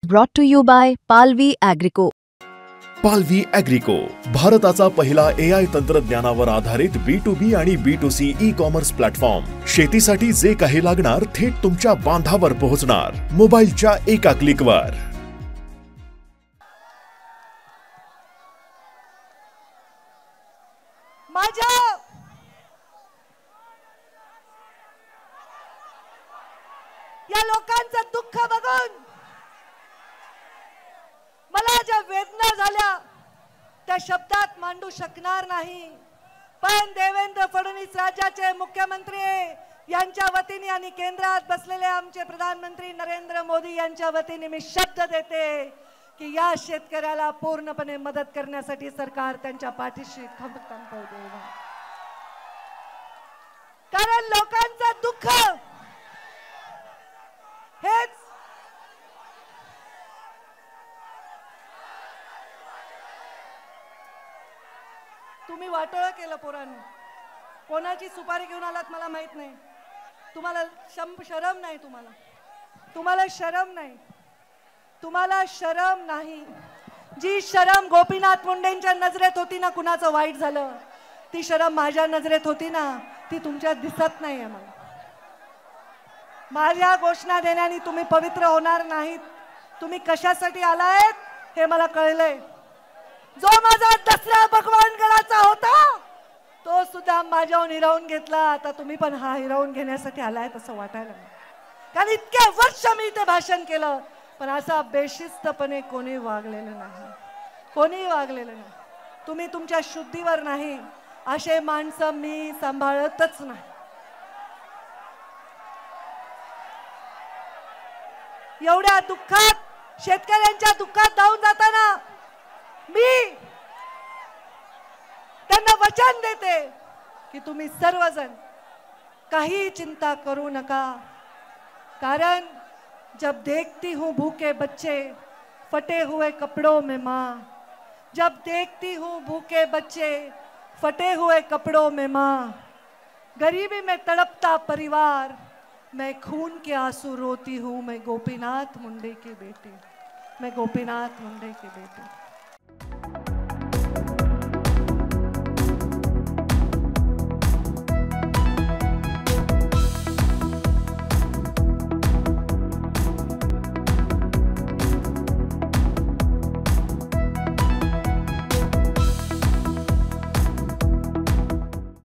Brought to you by Palvi Agrico. पालवी ॲग्रिको, भारताचा पहिला AI तंत्रज्ञानावर आधारित B2B आणि B2C ई-कॉमर्स प्लॅटफॉर्म. शेतीसाठी जे काही लागणार थेट तुमच्या बांधावर पोहोचणार, मोबाईलच्या एका क्लिकवर. माझ्या या लोकांचं दुःख बघून मला ज्या वेदना झाल्या त्या शब्दात मांडू शकणार नाही, पण देवेंद्र फडणवीस राज्याचे मुख्यमंत्री यांच्या वतीने आणि केंद्रात बसलेले आमचे प्रधानमंत्री नरेंद्र मोदी यांच्या वतीने मी शब्द देते की या शेतकऱ्याला पूर्णपणे मदत करण्यासाठी सरकार त्यांच्या पाठीशी खंबीरपणे उभे आहे. कारण लोकांचं दुःख हेच तुम्ही वाटोळं केलं पोरांनी. कोणाची सुपारी घेऊन आलात मला माहित नाही. तुम्हाला शरम नाही, तुम्हाला शरम नाही, तुम्हाला शरम नाही. जी शरम गोपीनाथ मुंडेंच्या नजरेत होती ना, कुणाचं वाईट झालं, ती शरम माझ्या नजरेत होती ना, ती तुमच्यात दिसत नाही आहे. माझ्या घोषणा देण्याने तुम्ही पवित्र होणार नाहीत. तुम्ही कशासाठी आलायत हे मला कळलंय. जो माझा दसरा भगवानगडाचा होता तो सुद्धा माझ्याहून हिरावून घेतला. आता तुम्ही पण हा हिरावून घेण्यासाठी आलाय असं वाटायला. कारण इतके वर्ष मी इथे भाषण केलं, पण असा बेशिस्तपणे कोणी वागलेलं नाही, कोणी वागलेलं नाही. तुम्ही तुमच्या शुद्धीवर नाही असे माणसं मी सांभाळतच नाही. एवढ्या दुःखात, शेतकऱ्यांच्या दुःखात जाऊन जाताना मी त्यांना वचन देते की तुम्ही सर्वजण काही चिंता करू नका. कारण जब देखती हूँ भूखे बच्चे फटे हुए कपड़ों में माँ, जब देखती हूँ भूखे बच्चे फटे हुए कपड़ों में माँ, गरीबी में तड़पता परिवार, मैं खून के आंसू रोती हूँ, मैं गोपीनाथ मुंडे की बेटी, मैं गोपीनाथ मुंडे की बेटी.